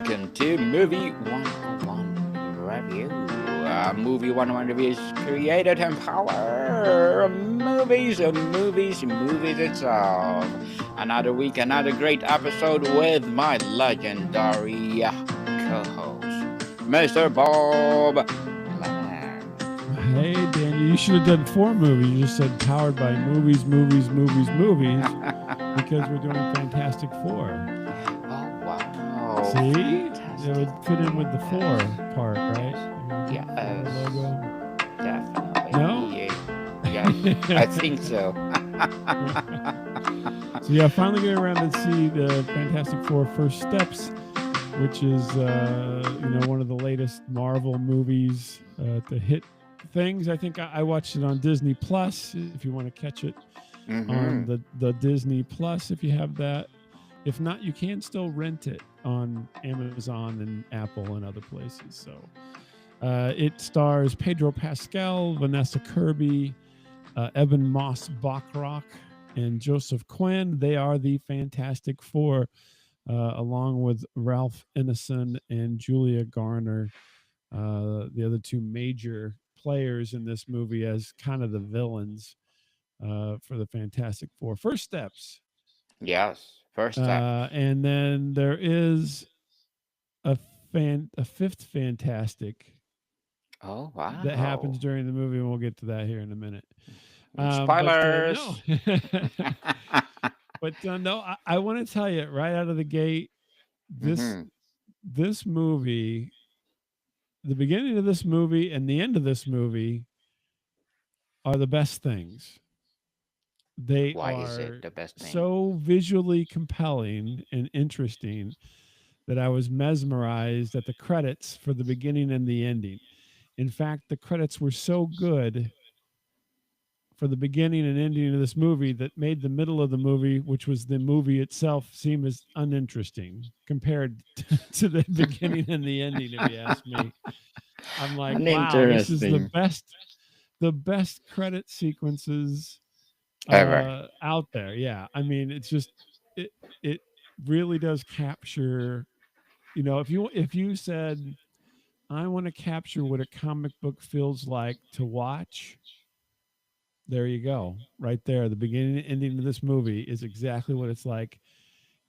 Welcome to Movie 101 Review. Movie 101 Review is created to empower movies itself. Another week, another great episode with my legendary co-host, Mr. Bob Lemon. Hey, Daniel, you should have done four movies. You just said powered by movies, because we're doing Fantastic Four. Oh, wow. See? It would Fantastic. fit in with the four part, right? Yes, Logo. definitely. No? Yeah, I think so. So, yeah, finally getting around to see the Fantastic Four First Steps, which is, one of the latest Marvel movies to hit things. I think I watched it on Disney Plus. If you want to catch it on the Disney Plus, if you have that. If not, you can still rent it on Amazon and Apple and other places. So it stars Pedro Pascal, Vanessa Kirby, Evan Moss Bachrach, and Joseph Quinn. They are the Fantastic Four, along with Ralph Ineson and Julia Garner, the other two major players in this movie as kind of the villains for the Fantastic Four. First Steps. Yes, first step. And then there is a fifth Fantastic Oh, that happens wow. during the movie, and we'll get to that here in a minute. But no, Spoilers. but no, I want to tell you right out of the gate, this hmm this movie, the beginning of this movie and the end of this movie are the best things. They Why is it are the best thing? so visually compelling and interesting that I was mesmerized at the credits for the beginning and the ending. In fact, the credits were so good for the beginning and ending of this movie that made the middle of the movie, which was the movie itself, seem as uninteresting compared to the beginning and the ending, if you ask me. I'm like, wow, this is Uninteresting. the best credit sequences Ever. out there. Yeah. I mean, it's just it it really does capture, if you said I want to capture what a comic book feels like to watch, there you go. Right there. The beginning and ending of this movie is exactly what it's like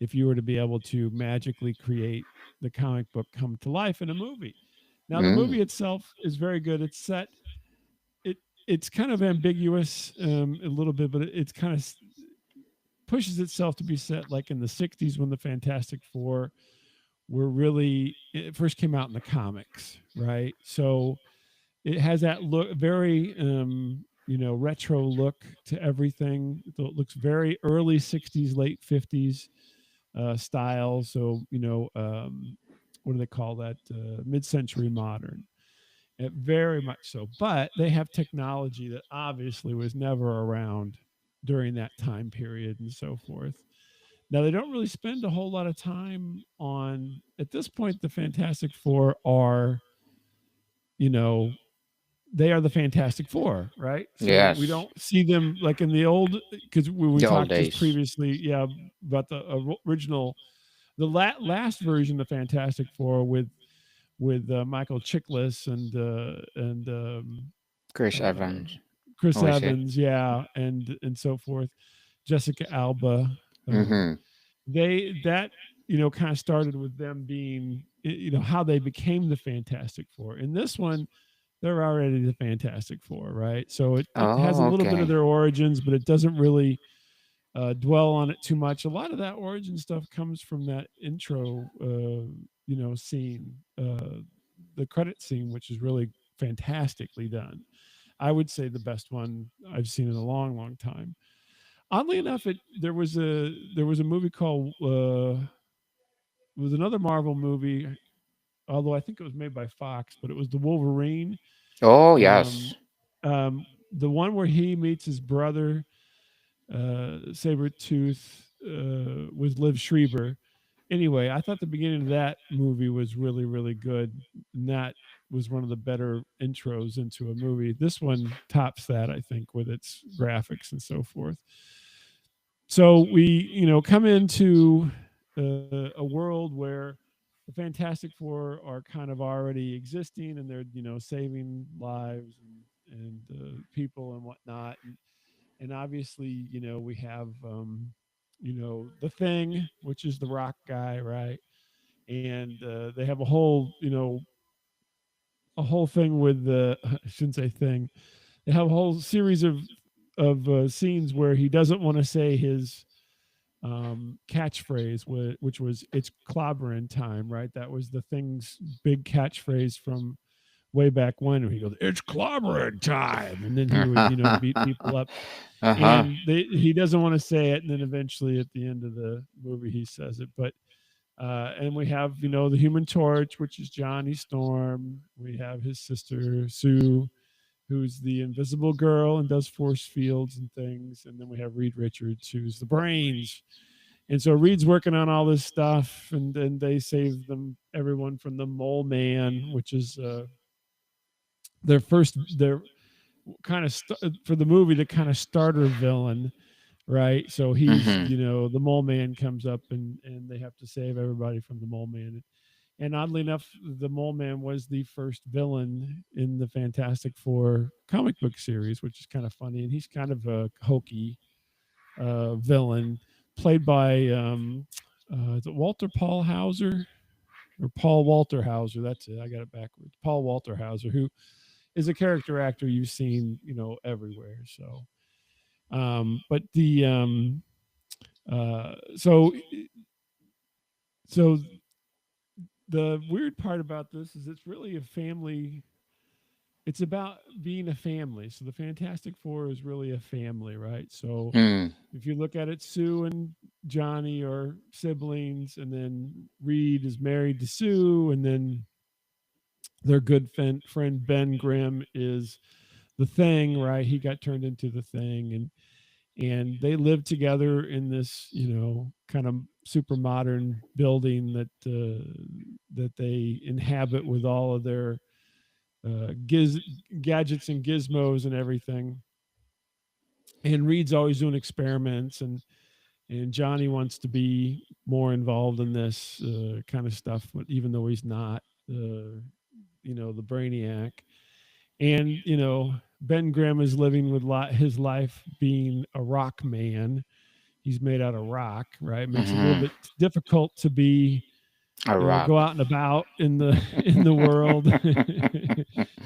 if you were to be able to magically create the comic book come to life in a movie. Now the Mm. movie itself is very good. It's set it it's kind of ambiguous a little bit, but it's kind of pushes itself to be set like in the 60s when the Fantastic Four were really it first came out in the comics, right? So it has that look, very retro look to everything. So it looks very early 60s, late 50s style. So what do they call that? Mid-century modern. Very much so. But they have technology that obviously was never around during that time period and so forth. Now they don't really spend a whole lot of time on at this point. The Fantastic Four are, you know, they are the Fantastic Four, right? So we Yes. don't see them like in the old, because when we The old talked just days. previously, yeah, about the original, the last version of Fantastic Four with Michael Chiklis and Chris uh, Evans. Chris Who is it? Evans, yeah, and so forth, Jessica Alba. Um, Mm-hmm. they that kind of started with them being how they became the Fantastic Four. In this one, they're already the Fantastic Four, right? So it has a Oh, little bit of okay. their origins, but it doesn't really dwell on it too much. A lot of that origin stuff comes from that intro, scene, the credit scene, which is really fantastically done. I would say the best one I've seen in a long, long time. Oddly enough, there was a movie called it was another Marvel movie, although I think it was made by Fox, but it was the Wolverine. Oh, Um, yes. the one where he meets his brother, Sabretooth, with Liv Schreiber. Anyway, I thought the beginning of that movie was really, really good. And that was one of the better intros into a movie. This one tops that, I think, with its graphics and so forth. So we, come into a world where the Fantastic Four are kind of already existing, and they're saving lives and people and whatnot, and obviously we have the Thing, which is the Rock guy, right? And they have a whole thing with the I shouldn't say thing. They have a whole series of scenes where he doesn't want to say his catchphrase, which was "It's clobbering time," right? That was the Thing's big catchphrase from way back when. Where he goes, "It's clobbering time," and then he would beat people up. Uh-huh. And he doesn't want to say it, and then eventually at the end of the movie he says it. But and we have the Human Torch, which is Johnny Storm. We have his sister Sue, who's the invisible girl and does force fields and things. And then we have Reed Richards, who's the brains. And so Reed's working on all this stuff, and then they save everyone from the Mole Man, which is their kind of for the movie, the kind of starter villain, right? So he's Mm-hmm. the Mole Man comes up, and they have to save everybody from the Mole Man. And oddly enough, the Mole Man was the first villain in the Fantastic Four comic book series, which is kind of funny. And he's kind of a hokey villain, played by is it Walter Paul Hauser or Paul Walter Hauser? That's it. I got it backwards. Paul Walter Hauser, who is a character actor you've seen everywhere. So, but the so so the weird part about this is it's really a family. It's about being a family. So the Fantastic Four is really a family, right? So Mm. if you look at it, Sue and Johnny are siblings, and then Reed is married to Sue, and then their good friend Ben Grimm is the Thing, right? He got turned into the Thing, and they live together in this kind of super modern building that they inhabit with all of their gadgets and gizmos and everything. And Reed's always doing experiments, and Johnny wants to be more involved in this kind of stuff, even though he's not the brainiac. And Ben Grimm is living with his life being a rock man. He's made out of rock, right? It makes it a little Mm-hmm. bit difficult to be A rock. go out and about in the in the world.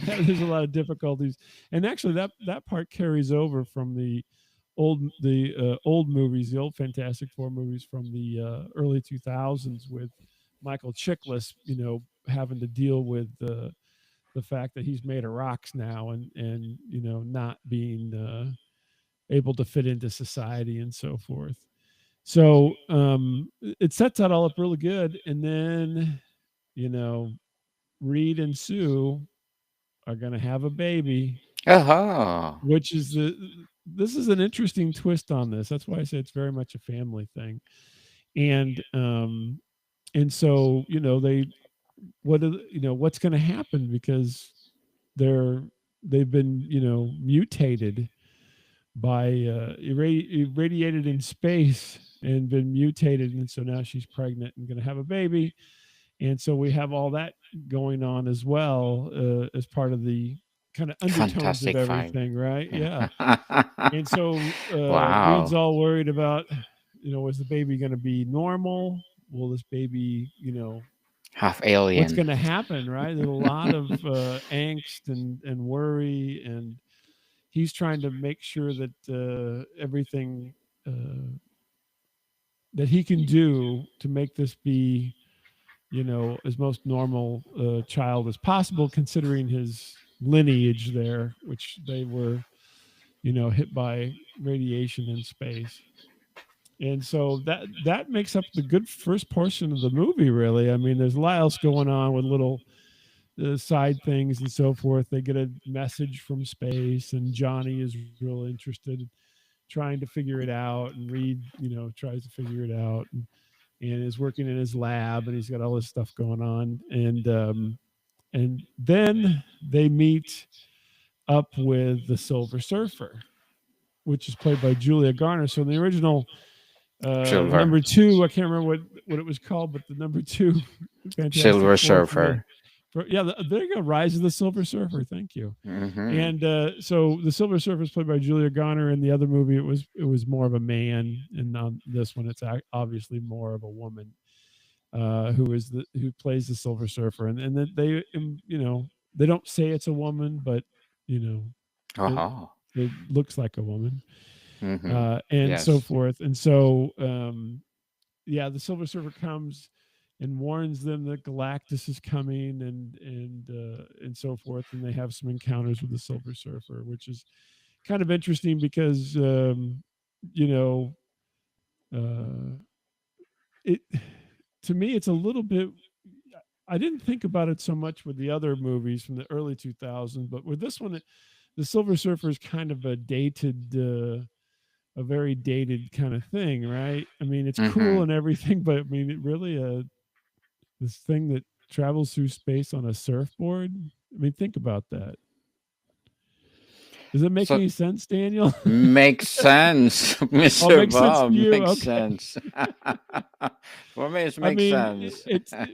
There's a lot of difficulties, and actually that part carries over from the old movies, the old Fantastic Four movies from the early 2000s, with Michael Chiklis, having to deal with the fact that he's made of rocks now, and not being able to fit into society and so forth. So it sets that all up really good, and then you know Reed and Sue are going to have a baby, Uh-huh. which is this is an interesting twist on this. That's why I say it's very much a family thing. And so they what's going to happen, because they're they've been mutated by irradiated in space and been mutated, and so now she's pregnant and going to have a baby. And so we have all that going on as well, as part of the kind of undertones of Fantastic Five. everything, right? Yeah. And so Reed's Wow. all worried about, is the baby going to be normal? Will this baby, Half what's alien. going to happen, right? There's a lot of angst and worry, and he's trying to make sure that everything that he can do to make this be, as most normal child as possible, considering his lineage there, which they were, hit by radiation in space. And so that makes up the good first portion of the movie, really. I mean, there's a lot else going on with little side things and so forth. They get a message from space, and Johnny is real interested, trying to figure it out, and Reed, tries to figure it out, and is working in his lab, and he's got all this stuff going on, and then they meet up with the Silver Surfer, which is played by Julia Garner. So in the original Silver. Number two, I can't remember what it was called, but the number two Fantastic Silver Four Surfer. yeah, there you go, Rise of the Silver Surfer. Thank you. Mm-hmm. And so the Silver Surfer is played by Julia Garner. In the other movie, it was more of a man, and on this one, it's obviously more of a woman who plays the Silver Surfer. And then they don't say it's a woman, but you know it Uh-huh. it looks like a woman, Mm-hmm. and so Yes. forth. And so yeah, the Silver Surfer comes and warns them that Galactus is coming, and so forth. And they have some encounters with the Silver Surfer, which is kind of interesting because you know uh, it to me it's a little bit. I didn't think about it so much with the other movies from the early 2000s, but with this one, the Silver Surfer is kind of a very dated kind of thing, right? I mean, it's Mm-hmm. cool and everything, but I mean, it really this thing that travels through space on a surfboard. I mean, think about that. Does it make So any sense, Daniel? makes sense, Oh, it Mr. makes sense to Bob. you. Makes Okay. sense. For me, it I makes mean, sense.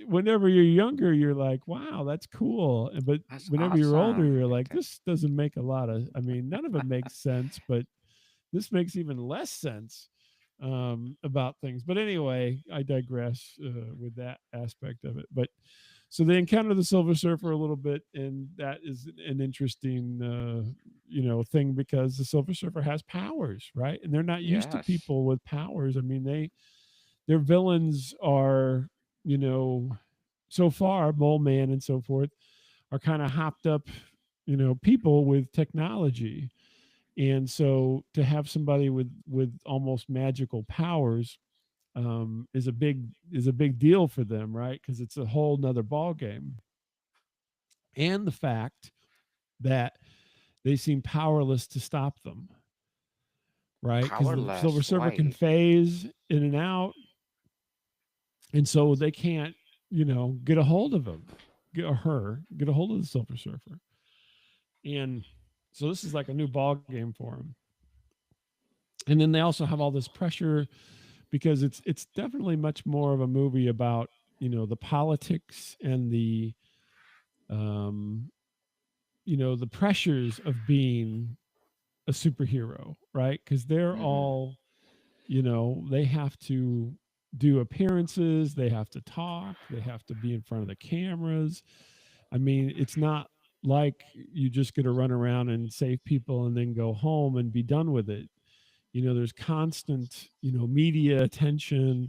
whenever you're younger, you're like, "Wow, that's cool," but That's whenever you're older, awesome. you're Like like, that. "This doesn't make a lot of." I mean, none of it makes sense, but this makes even less sense about things. But anyway, I digress with that aspect of it. But so they encounter the Silver Surfer a little bit, and that is an interesting, thing because the Silver Surfer has powers, right? And they're not used to Yes. people with powers. I mean, their villains are, you know, so far, Mole Man and so forth, are kind of hopped up, people with technology. And so to have somebody with almost magical powers is a big deal for them, right? Because it's a whole nother ball game. And the fact that they seem powerless to stop them, right? Because the Silver Powerless. Surfer can Why? phase in and out, and so they can't, get a hold of him, get a hold of the Silver Surfer, and so this is like a new ball game for him. And then they also have all this pressure because it's definitely much more of a movie about the politics and um, the pressures of being a superhero, right? Because they're Mm-hmm. all they have to do appearances, they have to talk, they have to be in front of the cameras. I mean, it's not like you just get to run around and save people and then go home and be done with it. There's constant media attention,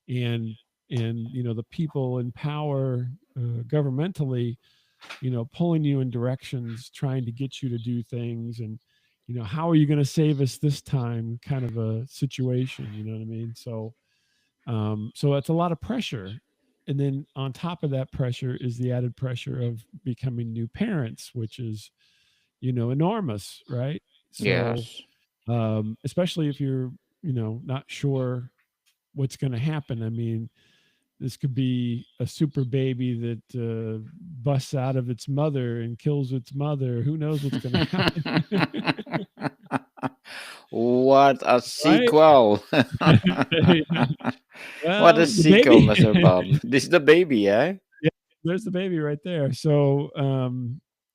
and the people in power governmentally pulling you in directions, trying to get you to do things. And how are you going to save us this time, kind of a situation, you know what I mean? So it's a lot of pressure. And then on top of that pressure is the added pressure of becoming new parents, which is enormous, right? So Yes. especially if you're not sure what's going to happen. I mean, this could be a super baby that busts out of its mother and kills its mother. Who knows what's going to happen, What a right? sequel! What a Well, the sequel, baby. Mr. Bob. This is the baby, eh? Yeah, there's the baby right there. So,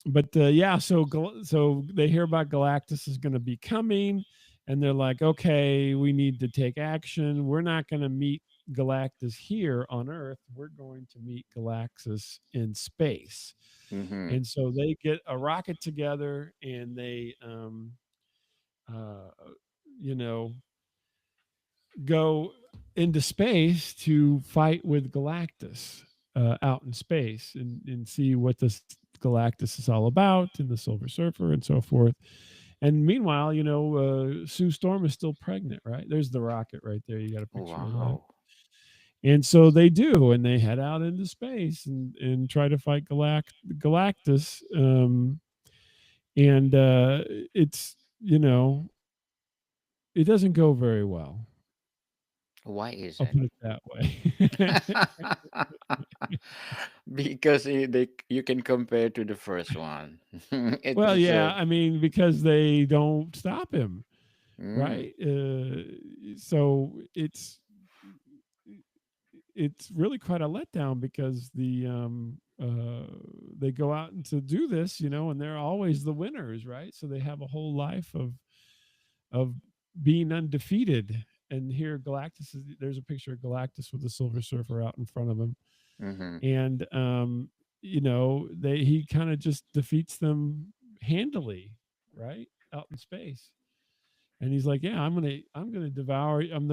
but yeah, so they hear about Galactus is going to be coming, and they're like, okay, we need to take action. We're not going to meet Galactus here on Earth. We're going to meet Galactus in space. Mm-hmm. And so they get a rocket together, and they, uh, you know, go into space to fight with Galactus out in space, and see what this Galactus is all about, and the Silver Surfer and so forth. And meanwhile, Sue Storm is still pregnant, right? There's the rocket right there. You got a picture of that. Wow. And so they do, and they head out into space and try to fight Galactus. And it's, it doesn't go very well. Why is I'll it? put it that way. Because you can compare to the first one. Well, It's yeah, I mean, because they don't stop him. Mm. right? So it's really quite a letdown because they go out and to do this, and they're always the winners, right? So they have a whole life of being undefeated. And here Galactus there's a picture of Galactus with the Silver Surfer out in front of him, Mm-hmm. and he kind of just defeats them handily, right, out in space. And he's like, yeah, I'm gonna devour, I'm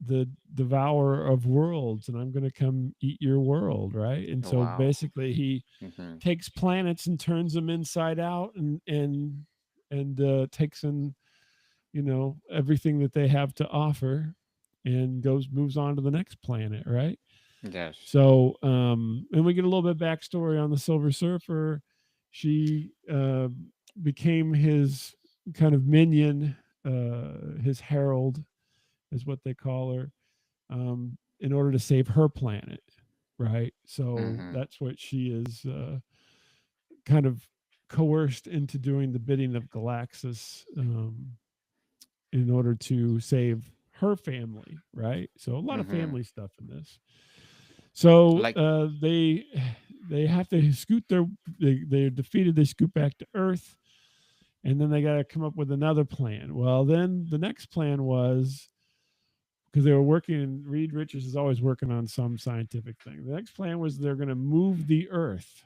the devourer of worlds, and I'm gonna come eat your world, right? And so Wow. basically he Mm-hmm. takes planets and turns them inside out, and takes in, everything that they have to offer, and moves on to the next planet, right? Yes. So and we get a little bit backstory on the Silver Surfer. She became his kind of minion, his herald is what they call her, in order to save her planet, right? So Mm-hmm. that's what she is, kind of coerced into doing the bidding of Galaxus, in order to save her family, right? So a lot of Mm-hmm. family stuff in this. So Like, they have to scoot they're defeated. They scoot back to Earth, and then they got to come up with another plan. Well, then the next plan was, because they were working. Reed Richards is always working on some scientific thing. The next plan was they're going to move the Earth.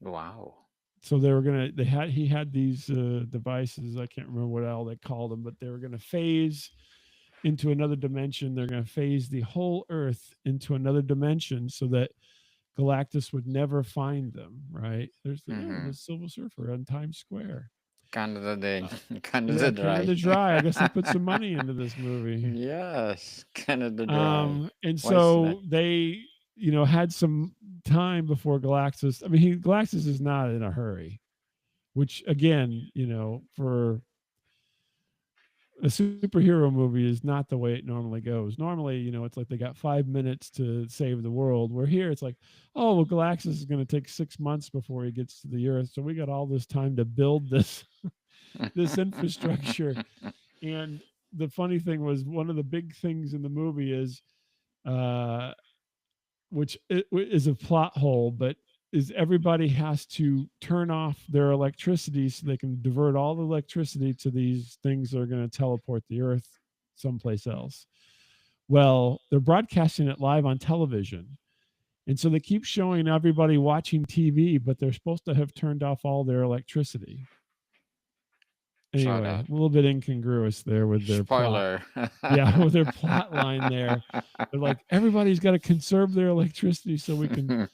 wow. So they were gonna. He had these devices. I can't remember what all they called them, but they were going to phase into another dimension. They're going to phase the whole Earth into another dimension so that Galactus would never find them. Right? Mm-hmm. The Silver Surfer on Times Square. Canada Day. Uh, Canada yeah, Dry. Canada Dry. I guess they put some money into this movie. Yes. Canada Dry. And Why is that? so they, had some time before Galactus. I mean, Galactus is not in a hurry, which again, for a superhero movie is not the way it normally goes. Normally, it's like they got 5 minutes to save the world. Where here it's like, oh, well, Galactus is going to take 6 months before he gets to the Earth, so we got all this time to build this this infrastructure. And the funny thing was, one of the big things in the movie is, uh, which is a plot hole, but is everybody has to turn off their electricity so they can divert all the electricity to these things that are going to teleport the Earth someplace else. Well, they're broadcasting it live on television. And so they keep showing everybody watching TV, but they're supposed to have turned off all their electricity. Saw Anyway, that. a little bit incongruous there with their plot. Spoiler. Yeah, with their plot line there. They're like, everybody's got to conserve their electricity so we can,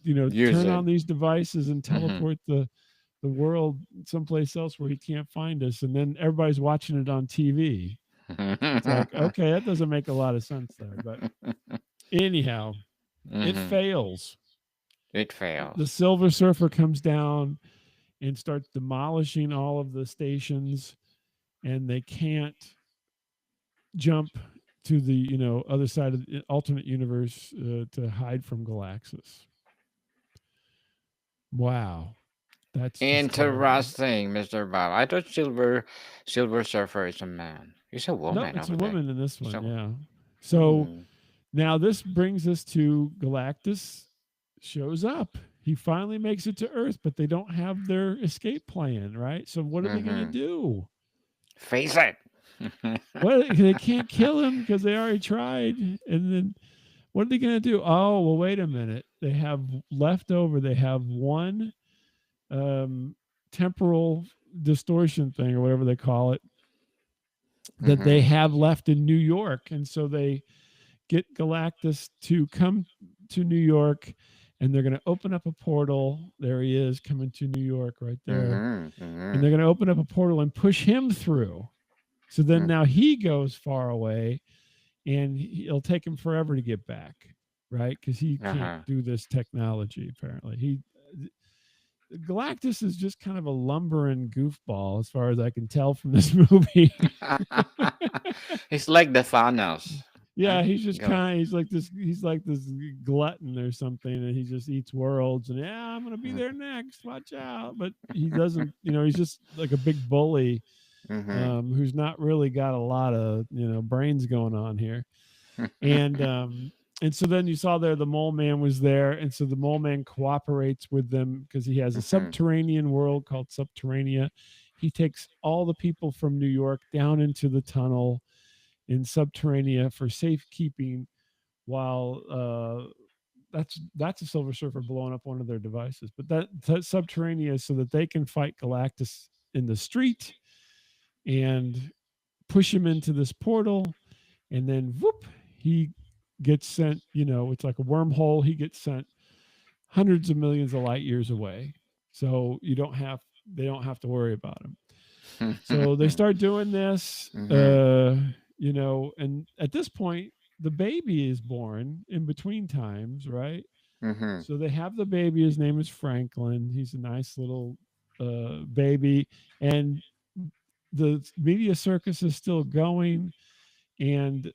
Use turn it. on these devices and Mm-hmm. teleport the world someplace else where he can't find us. And then everybody's watching it on TV. It's like, okay, that doesn't make a lot of sense there. But anyhow, it Mm-hmm. fails. It The fails. Silver Surfer comes down and starts demolishing all of the stations, and they can't jump to the other side of the alternate universe, to hide from Galaxus. Wow, that's just terrible. Interesting, Mr. Bob. I thought Silver Surfer is a man. He's a Nope, woman it's a over there. woman in this one. So, Yeah. So hmm. now this brings us to Galactus shows up. He finally makes it to Earth, but they don't have their escape plan, right? So what are they going to Mm-hmm. do? Face it. Well, they can't kill him because they already tried. And then what are they going to do? Oh, well, wait a minute. They have left over. They have one, um, temporal distortion thing, or whatever they call it, that they Mm-hmm. have left in New York. And so they get Galactus to come to New York, and they're going to open up a portal. There he is, coming to New York right there. Mm-hmm. And Mm-hmm. they're going to open up a portal and push him through. So then now he goes far away, and it'll take him forever to get back, right? Because he can't Uh-huh. do this technology, apparently. Galactus is just kind of a lumbering goofball, as far as I can tell from this movie. He's like the Thanos. Yeah, he's just Go. kind of, he's like this glutton or something, and he just eats worlds, and yeah, I'm gonna be there next, watch out. But he doesn't, he's just like a big bully, Mm-hmm. who's not really got a lot of brains going on here. And and so then you saw there the mole man was there, and so the mole man cooperates with them because he has a Mm-hmm. subterranean world called Subterranea. He takes all the people from New York down into the tunnel in Subterranea for safekeeping, while that's a Silver Surfer blowing up one of their devices. But that Subterranea is so that they can fight Galactus in the street and push him into this portal, and then whoop, he gets sent. It's like a wormhole. He gets sent hundreds of millions of light years away, so they don't have to worry about him. So they start doing this, Mm-hmm. and at this point, the baby is born in between times, right? Mm-hmm. So they have the baby. His name is Franklin. He's a nice little baby, and the media circus is still going, and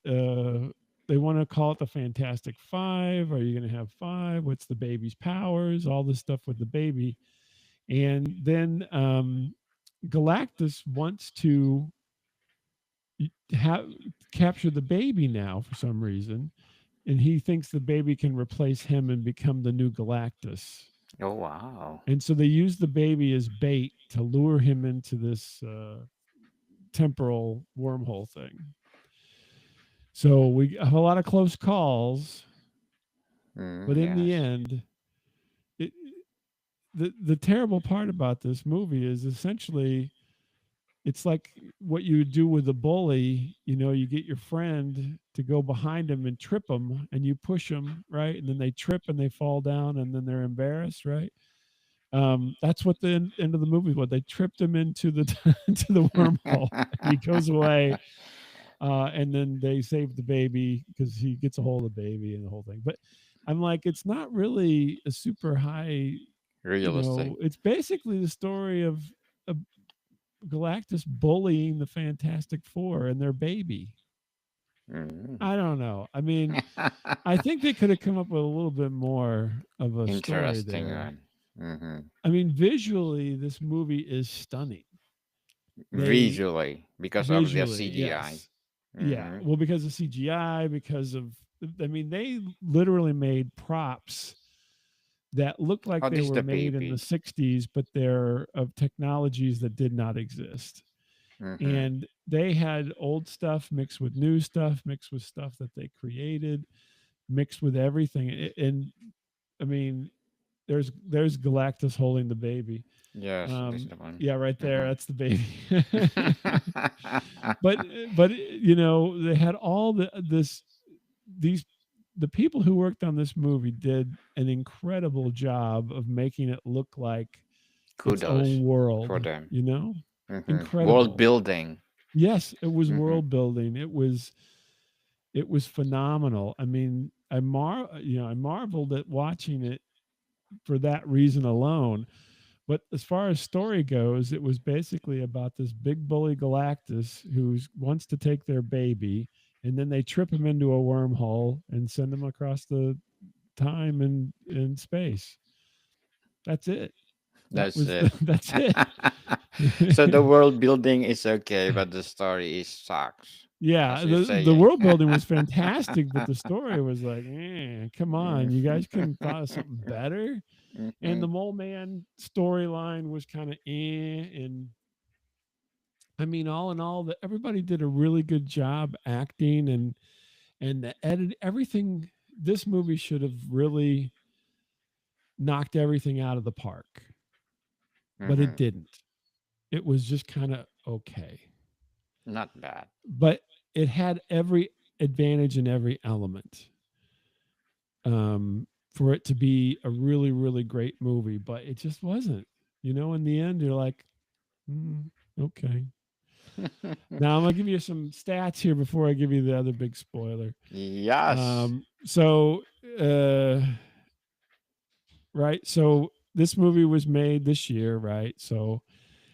they want to call it the Fantastic Five. Are you going to have five? What's the baby's powers? All this stuff with the baby, and then Galactus wants to have capture the baby now for some reason, and he thinks the baby can replace him and become the new Galactus. Oh wow. And so they use the baby as bait to lure him into this temporal wormhole thing. So we have a lot of close calls, but in the Yes. end, it, the terrible part about this movie is essentially it's like what you would do with a bully. You get your friend to go behind him and trip him, and you push them, right? And then they trip and they fall down, and then they're embarrassed, right? That's what the end of the movie was. They tripped him into the into the wormhole, and he goes away. And then they save the baby because he gets a hold of the baby and the whole thing. But I'm like, it's not really a super high. Realistic. It's basically the story of Galactus bullying the Fantastic Four and their baby. Mm. I don't know. I mean, I think they could have come up with a little bit more of a story Interesting there. one. Mm-hmm. I mean, visually, this movie is stunning. Visually, because of the Visually, CGI. yes. Yeah. Mm-hmm. Well, because of CGI, because of, I mean, they literally made props that look like Oh, they this is were the made in baby. the 60s, but they're of technologies that did not exist. Mm-hmm. And they had old stuff mixed with new stuff, mixed with stuff that they created, mixed with everything. And I mean, there's Galactus holding the baby. Yes, this is the one. Yeah, right there. Mm-hmm. That's the baby. but they had all the people who worked on this movie did an incredible job of making it look like its Kudos own world. for them. Mm-hmm. Incredible World building. Yes, it was Mm-hmm. world building. It was phenomenal. I mean, I marveled at watching it for that reason alone. But as far as story goes, it was basically about this big bully Galactus who wants to take their baby, and then they trip him into a wormhole and send him across the time and in space. That's it. That's it. That's it. So the world building is okay, but the story sucks. Yeah, the world building was fantastic, but the story was like, come on, you guys couldn't thought of something better. Mm-hmm. And the Mole Man storyline was kind of and I mean, all in all, everybody did a really good job acting and the edit, everything. This movie should have really knocked everything out of the park, but it didn't. It was just kind of okay. Not bad. But it had every advantage in every element for it to be a really, really great movie, but it just wasn't. In the end, you're like, okay. Now I'm going to give you some stats here before I give you the other big spoiler. Yes. Right. So this movie was made this year, right? So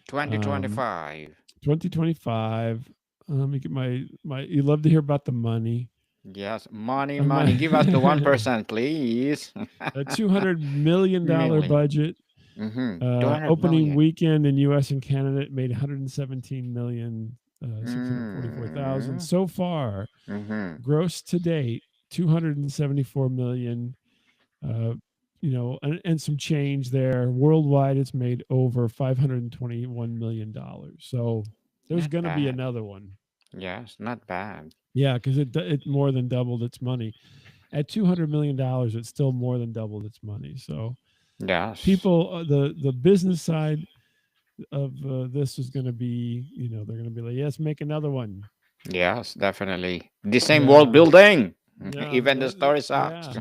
2025. 2025. Let me get my. You love to hear about the money. Yes, money. Give us the 1%, please. A $200 million budget. 200 Opening million. weekend in U.S. and Canada, it made 117,644,000. Mm. So far, Mm-hmm. gross to date, 274 million. Uh, and some change there. Worldwide, it's made over $521 million. So there's Not going to be bad. another one. Yes, not bad. Yeah, because it more than doubled its money. At $200 million, it's still more than doubled its money. So Yes. people, the business side of this is going to be, they're going to be like, yes, make another one. Yes, definitely. The same world Yeah, building. yeah, Even the story sucks. yeah.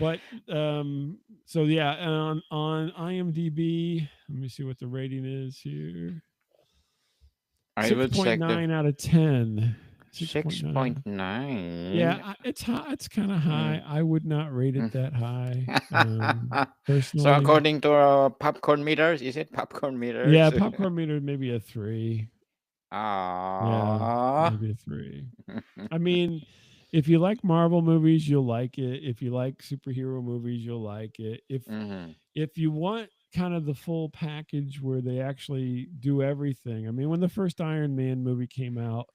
But so yeah, on IMDb, let me see what the rating is here. I Six would point check the nine out of 10. 6.9. 6.9. Yeah, it's high. It's kind of high. Mm. I would not rate it that high, So personally. according to popcorn meters, is it popcorn Yeah, meters? popcorn meter maybe a 3. Yeah, Ah. maybe a 3. I mean, if you like Marvel movies, you'll like it. If you like superhero movies, you'll like it. Mm-hmm. If you want kind of the full package where they actually do everything. I mean, when the first Iron Man movie came out,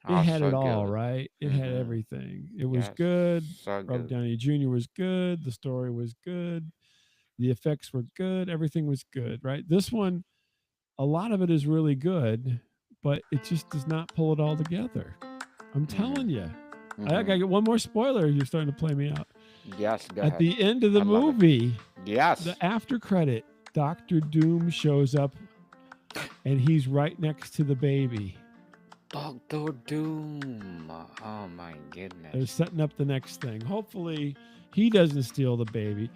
it Oh, had it so all, good. right? It had Mm-hmm. everything. It was Yes, good. so Robert good. Downey Jr. was good. The story was good. The effects were good. Everything was good, right? This one, a lot of it is really good, but it just does not pull it all together. I'm Mm-hmm. telling you. I Mm-hmm. got to get one more spoiler. You're starting to play me out. Yes, go At ahead. the end of the I love it. movie, Yes. the after credit, Doctor Doom shows up and he's right next to the baby. Doctor Doom. Oh my They're goodness. setting up the next thing. Hopefully, he doesn't steal the baby.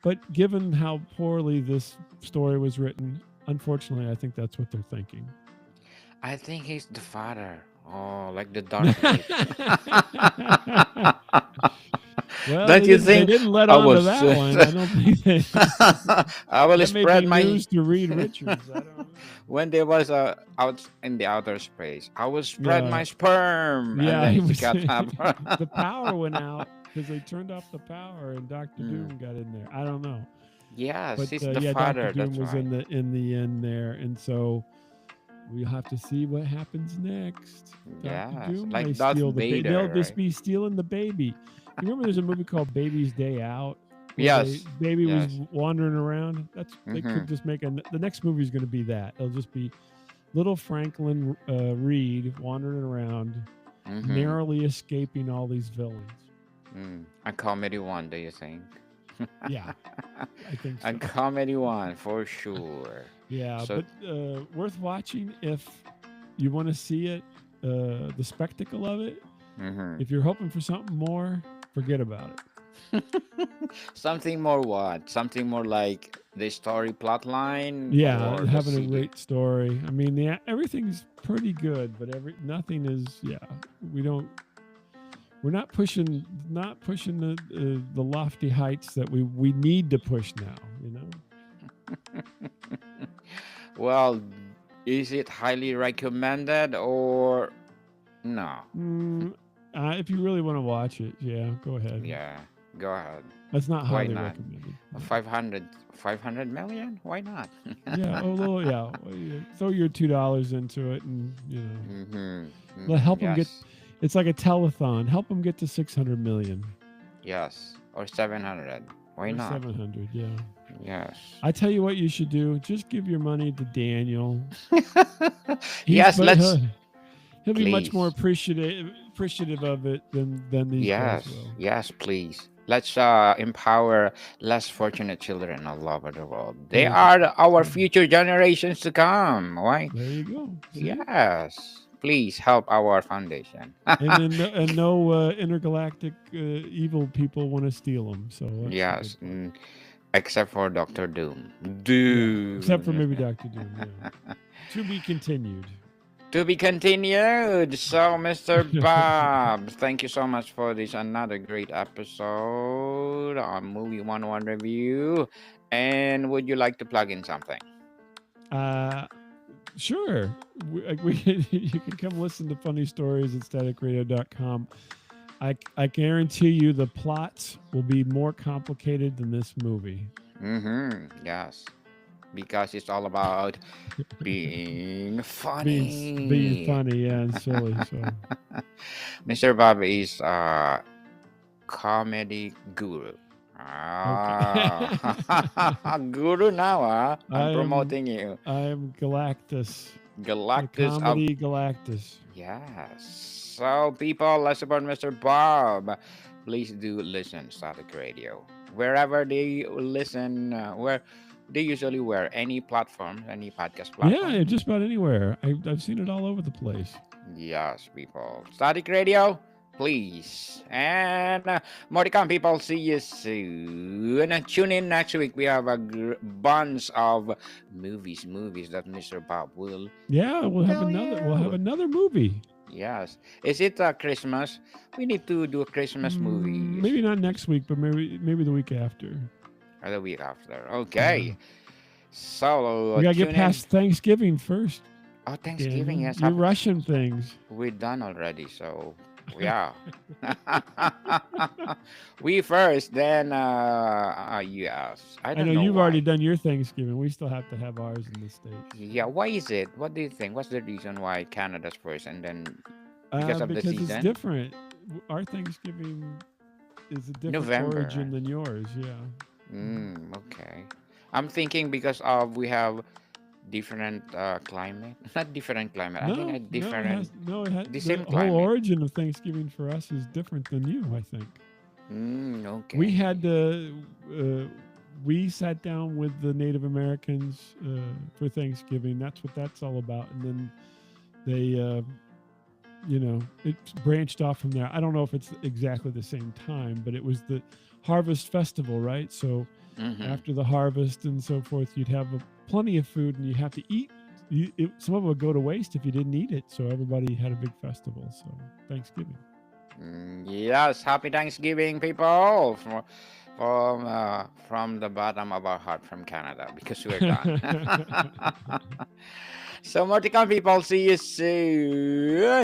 But given how poorly this story was written, unfortunately, I think that's what they're thinking. I think he's the father. Oh, like the Darth Vader. Well, Don't you they think didn't let I on to was that one. I don't think I will that may be spread my news to Reed Richards. I don't know. when there was out in the outer space. I will spread Yeah, my sperm, and yeah, then he he was. got up. The power went out because they turned off the power, and Doctor Mm. Doom got in there. I don't know, Yes, but he's the yeah, Doctor father. Doom That's was why. in the end there, and so we'll have to see what happens next. Doctor Yes, Doom may like Darth steal the baby. They'll Vader, just right? be stealing the baby. You remember there's a movie called Baby's Day Out where Yes, baby was yes. wandering around. They Mm-hmm. could just make the next movie is going to be that. It'll just be little Franklin Reed wandering around, Mm-hmm. narrowly escaping all these villains. A comedy one, do you think? Yeah, I think A so. comedy one for sure. Yeah, So, but worth watching if you want to see it, the spectacle of it. mm-hmm. If you're hoping for something more, forget about it. Something more what? Something more like the story plot line Yeah, or the having a CD? great story. I mean, yeah, everything's pretty good, but nothing is. Yeah, we don't. We're not pushing the lofty heights that we need to push now. You know. Well, is it highly recommended or no? Mm, if you really want to watch it, yeah, go ahead. Yeah, go ahead. That's not Why highly not? recommended. 500 million? Why not? Yeah, a little. Yeah, throw your $2 into it, and Mm-hmm. help them get. Yes. It's like a telethon. Help them get to 600 million Yes. Or 700. Why or not? 700. Yeah. Yes. I tell you what you should do. Just give your money to Daniel. Yes, let's He'll be much more please. appreciative of it than these guys Yes. will. Yes, please. Let's empower less fortunate children all over the world. They There you are our go. future generations to come. Why? There you go. See? Yes. Please help our foundation. And then no intergalactic evil people want to steal them. So that's the Yes. good part. Except for Doctor Doom. Yeah, except for Doom. maybe Doctor Doom. Yeah. To be continued. To be continued. So, Mr. Bob, thank you so much for this another great episode on Movie 101 Review. And would you like to plug in something? Sure. You can come listen to funny stories at staticradio.com. I guarantee you the plots will be more complicated than this movie. Yes, because it's all about being being funny. funny, yeah, and silly. So Mr. Bob is a comedy guru. okay. Guru now, huh? I'm I'm promoting you. I'm Galactus, the Galactus of comedy Galactus. yes. So people, let's support Mr. Bob. Please do listen Static Radio. Wherever they listen, where they usually wear any platform, any podcast platform. Yeah, just about anywhere. I've seen it all over the place. Yes, people. Static Radio, please. And more to come, people. See you soon. And tune in next week. We have a bunch of movies that Mr. Bob will Yeah, we'll have tell you. another movie. Yes. Is it Christmas? We need to do a Christmas movie Maybe not next week, but maybe the week after. or the week after. Yeah. Okay. So We gotta tune get past Thanksgiving first. Oh, Thanksgiving. Daniel. Yes. You're rushing things. We're done already. So yeah. We first, then yes. I I don't know know you've why. already done your Thanksgiving. We still have to have ours in the States. Yeah, why is it? What do you think? What's the reason why Canada's first and then because of the Because it's season? different. Our Thanksgiving is a different November, origin right? than yours. Yeah. Okay. I'm thinking because of we have different climate. Not different climate. I think a different It the has same the whole climate. origin of Thanksgiving for us is different than you. I think Okay. we had we sat down with the Native Americans for Thanksgiving. That's what that's all about, and then they. It branched off from there. I don't know if it's exactly the same time, but it was the harvest festival, right? So after the harvest and so forth, you'd have plenty of food and you have to eat. Some of it would go to waste if you didn't eat it. So everybody had a big festival. So Thanksgiving. Yes, happy Thanksgiving, people. From the bottom of our heart from Canada because we're done. So more to come, people. See you soon.